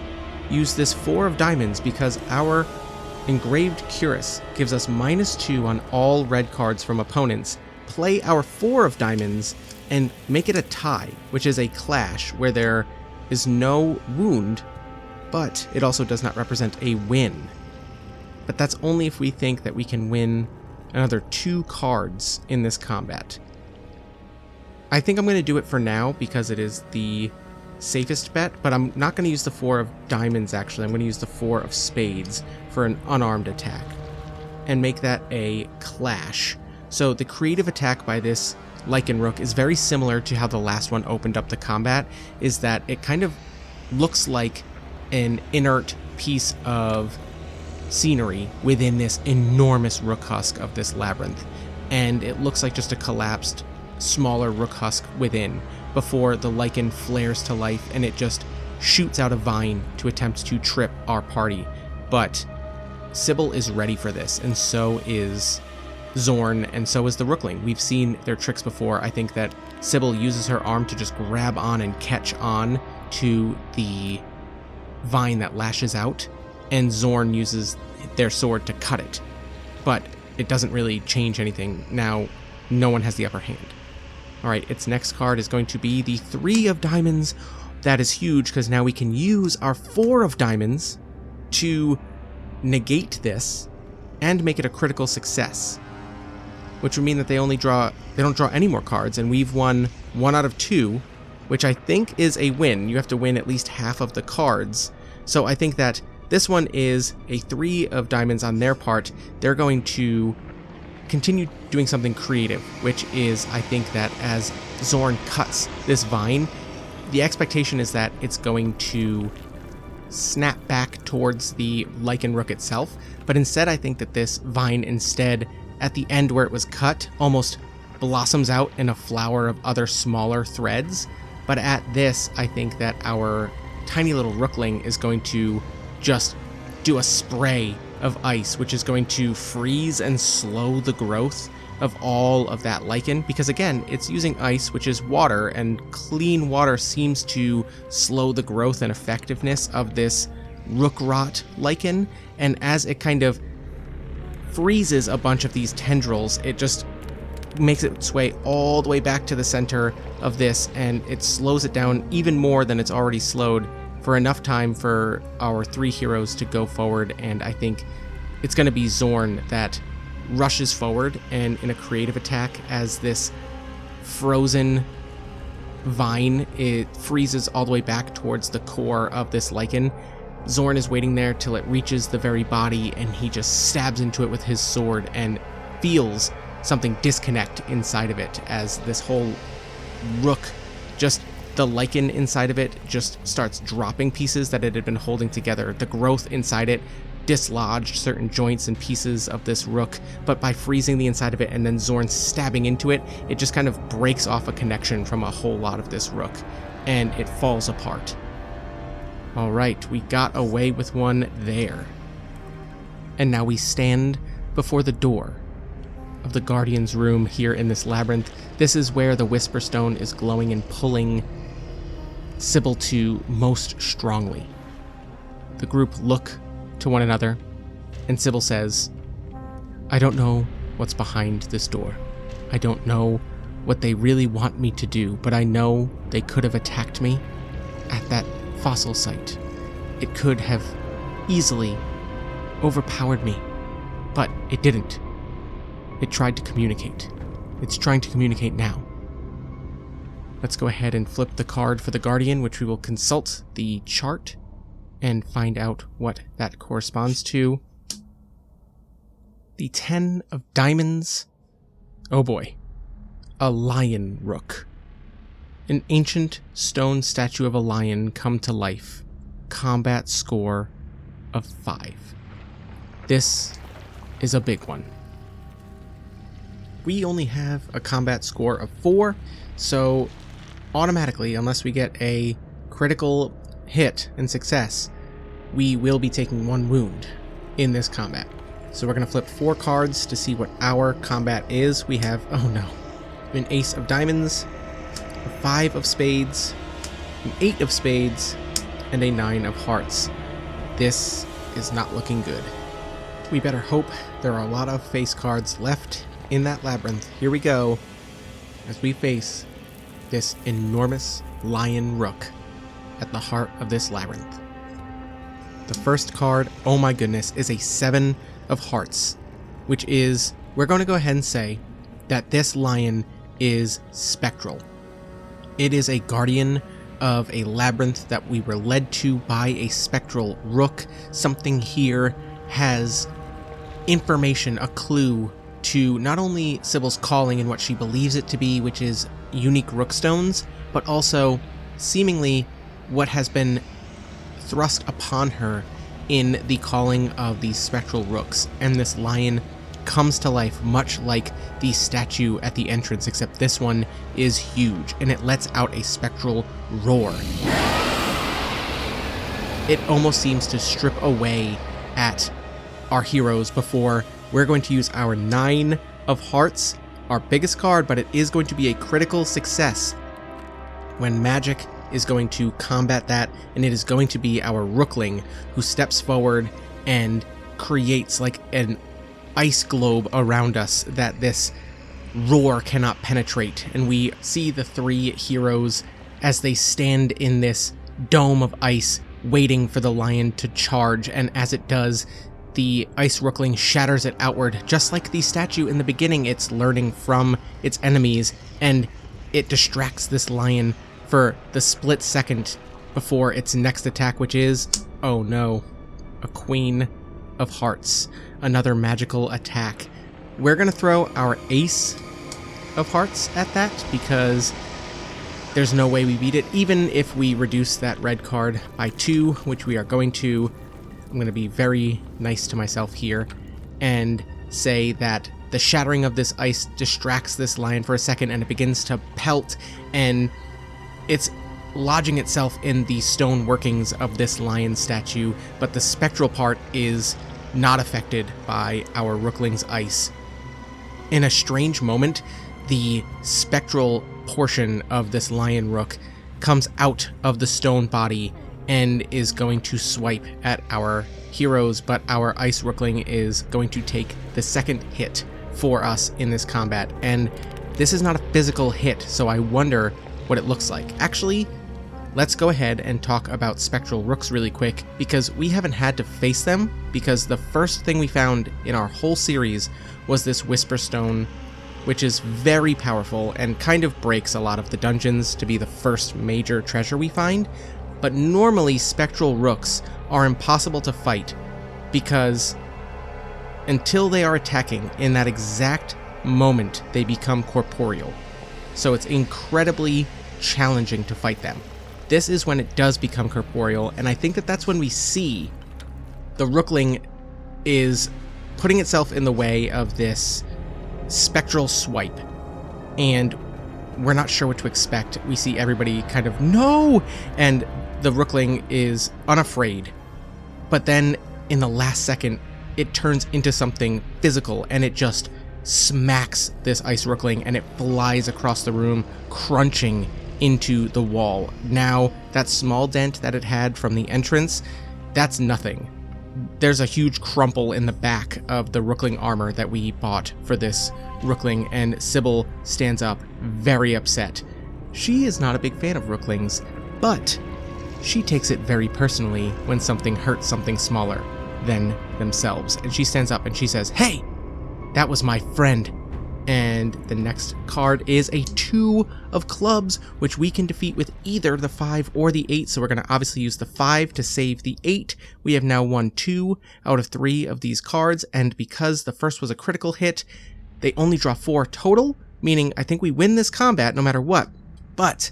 Speaker 1: use this 4 of Diamonds because our Engraved Cuirass gives us -2 on all red cards from opponents. Play our 4 of Diamonds and make it a tie, which is a clash where there is no wound, but it also does not represent a win. But that's only if we think that we can win another 2 cards in this combat. I think I'm going to do it for now because it is the safest bet, but I'm not going to use the 4 of Diamonds actually. I'm going to use the 4 of Spades for an unarmed attack and make that a clash. So the creative attack by this Lichen Rook is very similar to how the last one opened up the combat, is that it kind of looks like an inert piece of scenery within this enormous rook husk of this labyrinth, and it looks like just a collapsed smaller rook husk within before the lichen flares to life and it just shoots out a vine to attempt to trip our party. But Sybil is ready for this, and so is Zorn, and so is the Rookling. We've seen their tricks before. I think that Sybil uses her arm to just grab on and catch on to the vine that lashes out, and Zorn uses their sword to cut it. But it doesn't really change anything. Now, no one has the upper hand. Alright, its next card is going to be the 3 of Diamonds. That is huge, because now we can use our 4 of Diamonds to negate this and make it a critical success. Which would mean that they don't draw any more cards, and we've won 1 out of 2, which I think is a win. You have to win at least half of the cards. So I think that this one is a 3 of Diamonds on their part. They're going to continue doing something creative, which is, I think that as Zorn cuts this vine, the expectation is that it's going to snap back towards the Lichen Rook itself, but instead I think that this vine instead, at the end where it was cut, almost blossoms out in a flower of other smaller threads. But at this, I think that our tiny little Rookling is going to just do a spray of ice, which is going to freeze and slow the growth of all of that lichen, because again, it's using ice, which is water, and clean water seems to slow the growth and effectiveness of this rook rot lichen, and as it kind of freezes a bunch of these tendrils, it just makes its way all the way back to the center of this, and it slows it down even more than it's already slowed for enough time for our 3 heroes to go forward. And I think it's going to be Zorn that rushes forward and in a creative attack, as this frozen vine, it freezes all the way back towards the core of this lichen. Zorn is waiting there till it reaches the very body, and he just stabs into it with his sword and feels something disconnect inside of it as this whole rook, just the lichen inside of it, just starts dropping pieces that it had been holding together. The growth inside it dislodged certain joints and pieces of this rook, but by freezing the inside of it and then Zorn stabbing into it, it just kind of breaks off a connection from a whole lot of this rook, and it falls apart. Alright, we got away with one there. And now we stand before the door of the Guardian's room here in this labyrinth. This is where the Whisperstone is glowing and pulling Sybil to most strongly. The group look to one another, and Sybil says, "I don't know what's behind this door. I don't know what they really want me to do, but I know they could have attacked me at that fossil site. It could have easily overpowered me, but it didn't. It tried to communicate. It's trying to communicate now. Let's go ahead and flip the card for the Guardian, which we will consult the chart and find out what that corresponds to. The 10 of Diamonds. Oh boy. A Lichen Rook. An ancient stone statue of a lion come to life. Combat score of 5. This is a big one. We only have a combat score of 4, so automatically, unless we get a critical hit and success, we will be taking 1 wound in this combat. So we're going to flip 4 cards to see what our combat is. We have, oh no, an Ace of Diamonds, a 5 of Spades, an 8 of Spades, and a 9 of Hearts. This is not looking good. We better hope there are a lot of face cards left in that labyrinth. Here we go, as we face this enormous Lichen Rook at the heart of this labyrinth. The first card, oh my goodness, is a 7 of Hearts, which is, we're going to go ahead and say that this lion is spectral. It is a guardian of a labyrinth that we were led to by a Spectral Rook. Something here has information, a clue to not only Sybil's calling and what she believes it to be, which is unique rookstones, but also seemingly what has been thrust upon her in the calling of these Spectral Rooks. And this lion comes to life much like the statue at the entrance, except this one is huge and it lets out a spectral roar. It almost seems to strip away at our heroes before we're going to use our 9 of Hearts, our biggest card, but it is going to be a critical success when magic is going to combat that, and it is going to be our Rookling who steps forward and creates like an ice globe around us that this roar cannot penetrate. And we see the 3 heroes as they stand in this dome of ice waiting for the lion to charge, and as it does, the ice Rookling shatters it outward. Just like the statue in the beginning, it's learning from its enemies, and it distracts this lion for the split second before its next attack, which is, oh no, a Queen of Hearts. Another magical attack. We're going to throw our Ace of Hearts at that because there's no way we beat it. Even if we reduce that red card by 2, which we are going to, I'm going to be very nice to myself here and say that the shattering of this ice distracts this lion for a second, and it begins to pelt, and it's lodging itself in the stone workings of this lion statue, but the spectral part is not affected by our Rookling's ice. In a strange moment, the spectral portion of this Lichen Rook comes out of the stone body and is going to swipe at our heroes, but our ice Rookling is going to take the second hit for us in this combat. And this is not a physical hit, so I wonder what it looks like. Actually, let's go ahead and talk about Spectral Rooks really quick, because we haven't had to face them, because the first thing we found in our whole series was this Whisperstone, which is very powerful and kind of breaks a lot of the dungeons to be the first major treasure we find. But normally Spectral Rooks are impossible to fight because until they are attacking in that exact moment, they become corporeal. So it's incredibly challenging to fight them. This is when it does become corporeal, and I think that that's when we see the Rookling is putting itself in the way of this spectral swipe, and we're not sure what to expect. We see everybody kind of, no! And the Rookling is unafraid. But then, in the last second, it turns into something physical, and it just smacks this ice Rookling, and it flies across the room, crunching into the wall. Now, that small dent that it had from the entrance, that's nothing. there's a huge crumple in the back of the Rookling armor that we bought for this Rookling, and Sybil stands up, very upset. She is not a big fan of Rooklings, but she takes it very personally when something hurts something smaller than themselves. And she stands up and she says, "Hey, that was my friend." And the next card is a 2 of clubs, which we can defeat with either the 5 or the 8. So we're going to obviously use the 5 to save the 8. We have now won 2 out of 3 of these cards. And because the first was a critical hit, they only draw 4 total, meaning I think we win this combat no matter what. But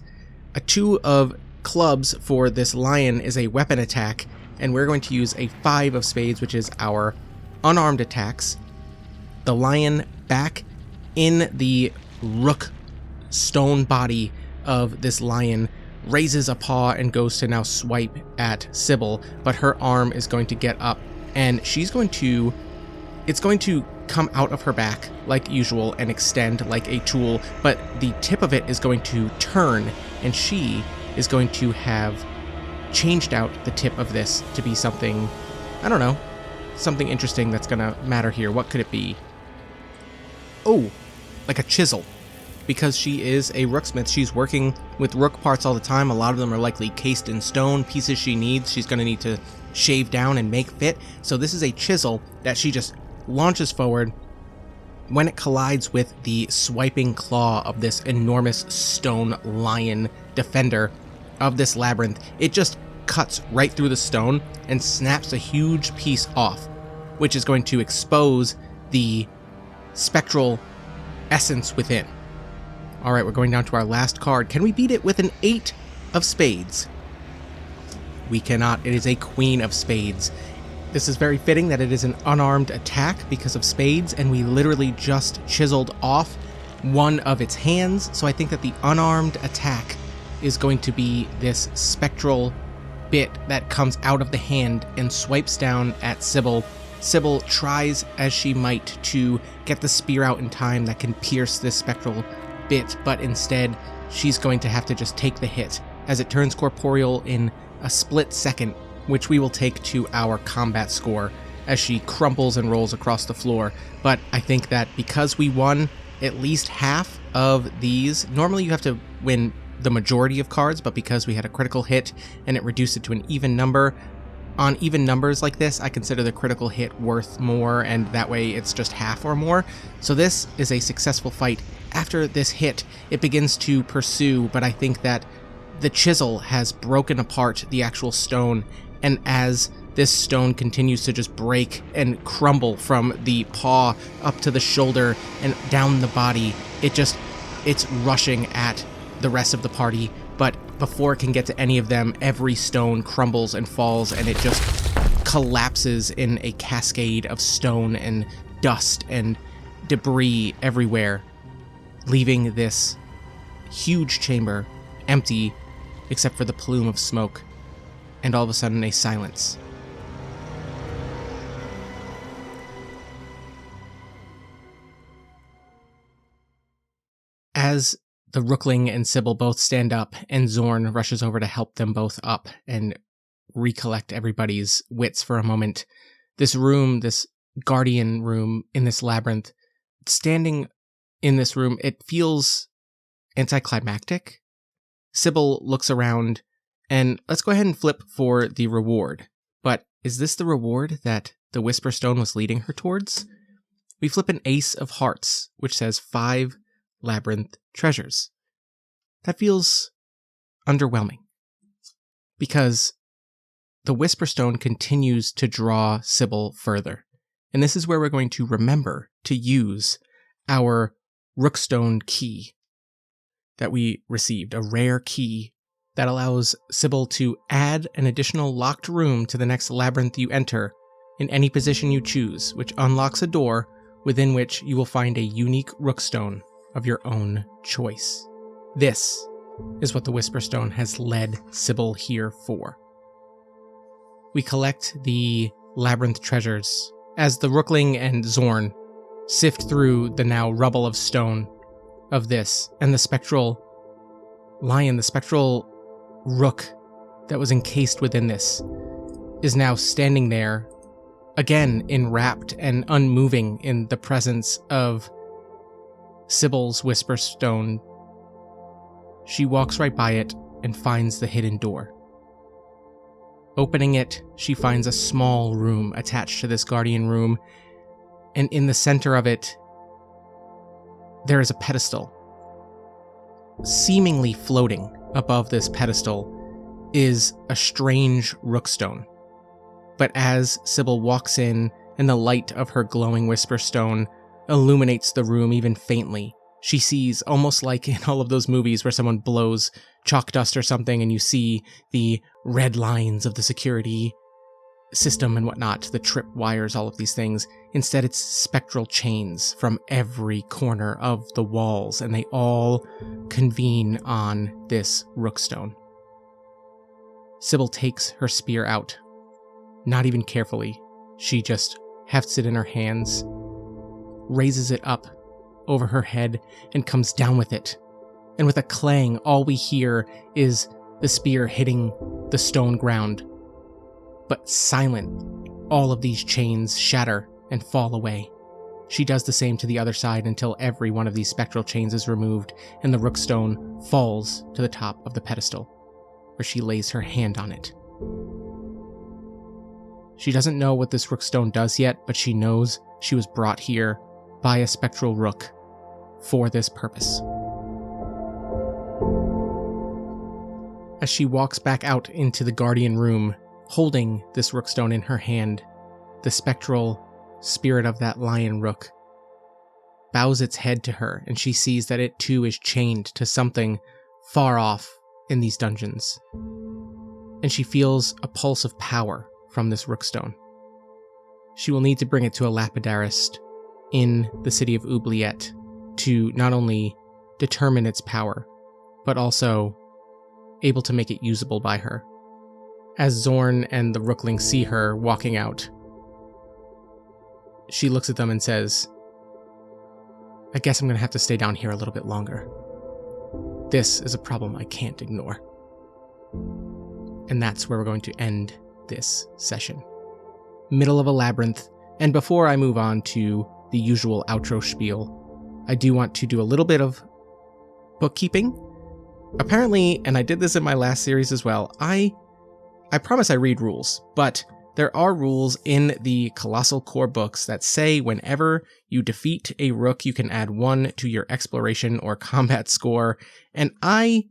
Speaker 1: a 2 of clubs for this lion is a weapon attack, and we're going to use a 5 of spades, which is our unarmed attacks. The lion back in the rook stone body of this lion raises a paw and goes to now swipe at Sybil, but her arm is going to get up and it's going to come out of her back like usual and extend like a tool, but the tip of it is going to turn and she is going to have changed out the tip of this to be something, I don't know, something interesting that's gonna matter here. What could it be? Oh, like a chisel. Because she is a rooksmith, she's working with rook parts all the time. A lot of them are likely cased in stone, pieces she needs. She's going to need to shave down and make fit. So this is a chisel that she just launches forward. When it collides with the swiping claw of this enormous stone lion defender of this labyrinth, it just cuts right through the stone and snaps a huge piece off, which is going to expose the spectral essence within. All right, we're going down to our last card. Can we beat it with an 8 of spades? We cannot. It is a queen of spades. This is very fitting that it is an unarmed attack because of spades, and we literally just chiseled off one of its hands. So I think that the unarmed attack is going to be this spectral bit that comes out of the hand and swipes down at Sybil. Sybil tries as she might to get the spear out in time that can pierce this spectral bit, but instead she's going to have to just take the hit as it turns corporeal in a split second, which we will take to our combat score as she crumples and rolls across the floor. But I think that because we won at least half of these, normally you have to win the majority of cards, but because we had a critical hit and it reduced it to an even number, on even numbers like this, I consider the critical hit worth more, and that way it's just half or more. So this is a successful fight. After this hit, it begins to pursue, but I think that the chisel has broken apart the actual stone, and as this stone continues to just break and crumble from the paw up to the shoulder and down the body, it's rushing at the rest of the party. But before it can get to any of them, every stone crumbles and falls, and it just collapses in a cascade of stone and dust and debris everywhere, leaving this huge chamber empty except for the plume of smoke, and all of a sudden a silence. As the Rookling and Sybil both stand up, and Zorn rushes over to help them both up and recollect everybody's wits for a moment, this room, this guardian room in this labyrinth, standing in this room, it feels anticlimactic. Sybil looks around, and let's go ahead and flip for the reward. But is this the reward that the Whisperstone was leading her towards? We flip an Ace of Hearts, which says 5 labyrinth treasures. That feels underwhelming, because the Whisperstone continues to draw Sybil further. And this is where we're going to remember to use our rookstone key that we received, a rare key that allows Sybil to add an additional locked room to the next labyrinth you enter in any position you choose, which unlocks a door within which you will find a unique rookstone of your own choice. This is what the Whisperstone has led Sybil here for. We collect the labyrinth treasures as the Rookling and Zorn sift through the now rubble of stone of this, and the spectral lion, the spectral rook that was encased within this, is now standing there again enwrapped and unmoving in the presence of Sybil's Whisperstone, she walks right by it and finds the hidden door. Opening it, she finds a small room attached to this guardian room, and in the center of it, there is a pedestal. Seemingly floating above this pedestal is a strange rookstone. But as Sybil walks in and the light of her glowing Whisperstone illuminates the room even faintly, she sees, almost like in all of those movies where someone blows chalk dust or something and you see the red lines of the security system and whatnot, the trip wires, all of these things. Instead, it's spectral chains from every corner of the walls, and they all convene on this rookstone. Sybil takes her spear out. Not even carefully. She just hefts it in her hands, raises it up over her head, and comes down with it. And with a clang, all we hear is the spear hitting the stone ground. But silent, all of these chains shatter and fall away. She does the same to the other side until every one of these spectral chains is removed and the rookstone falls to the top of the pedestal, where she lays her hand on it. She doesn't know what this rookstone does yet, but she knows she was brought here by a spectral rook for this purpose. As she walks back out into the guardian room, holding this rookstone in her hand, the spectral spirit of that Lichen Rook bows its head to her, and she sees that it too is chained to something far off in these dungeons. And she feels a pulse of power from this rookstone. She will need to bring it to a lapidarist in the city of Oubliette to not only determine its power, but also able to make it usable by her. As Zorn and the rooklings see her walking out, she looks at them and says, "I guess I'm going to have to stay down here a little bit longer. This is a problem I can't ignore." And that's where we're going to end this session. Middle of a labyrinth, and before I move on to the usual outro spiel, I do want to do a little bit of bookkeeping. Apparently, and I did this in my last series as well, I promise I read rules, but there are rules in the Colossal core books that say whenever you defeat a rook, you can add 1 to your exploration or combat score, and I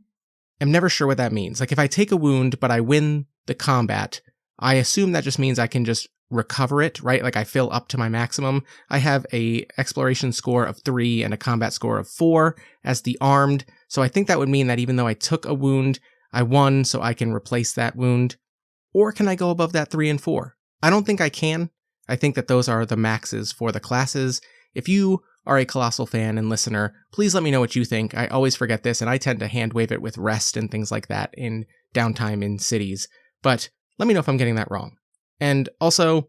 Speaker 1: am never sure what that means. Like, if I take a wound, but I win the combat, I assume that just means I can just recover it, right? Like, I fill up to my maximum. I have a exploration score of 3 and a combat score of 4 as the armed, so I think that would mean that even though I took a wound, I won, so I can replace that wound. Or can I go above that 3 and 4? I don't think I can. I think that those are the maxes for the classes. If you are a Colossal fan and listener, please let me know what you think. I always forget this, and I tend to hand wave it with rest and things like that in downtime in cities. But let me know if I'm getting that wrong. And also,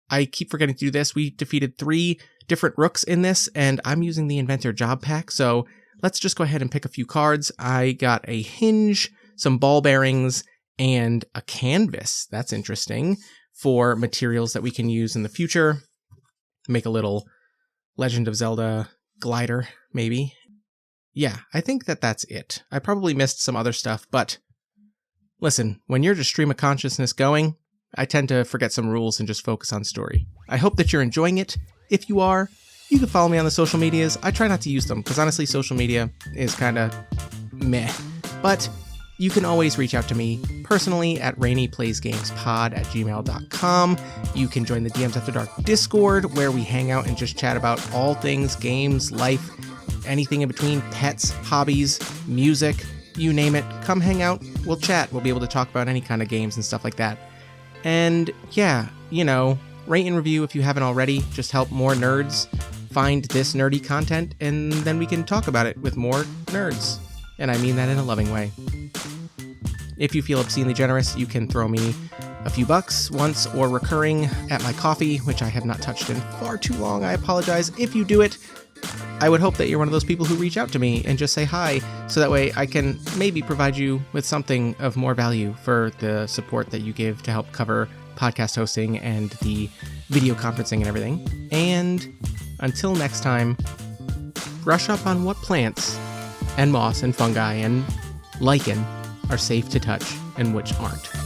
Speaker 1: I keep forgetting to do this. We defeated 3 different rooks in this, and I'm using the Inventor Job Pack, so let's just go ahead and pick a few cards. I got a hinge, some ball bearings, and a canvas. That's interesting, for materials that we can use in the future. Make a little Legend of Zelda glider, maybe. Yeah, I think that that's it. I probably missed some other stuff, but listen, when you're just stream of consciousness going, I tend to forget some rules and just focus on story. I hope that you're enjoying it. If you are, you can follow me on the social medias. I try not to use them, because honestly, social media is kind of meh. But you can always reach out to me personally at reneplaysgamespod@gmail.com. You can join the DMs After Dark Discord, where we hang out and just chat about all things games, life, anything in between, pets, hobbies, music, you name it. Come hang out, we'll chat, we'll be able to talk about any kind of games and stuff like that. And yeah, rate and review if you haven't already. Just help more nerds find this nerdy content, and then we can talk about it with more nerds. And I mean that in a loving way. If you feel obscenely generous, you can throw me a few bucks once or recurring at my coffee, which I have not touched in far too long. I apologize. If you do it, I would hope that you're one of those people who reach out to me and just say hi, so that way I can maybe provide you with something of more value for the support that you give to help cover podcast hosting and the video conferencing and everything. And until next time, brush up on what plants and moss and fungi and lichen are safe to touch and which aren't.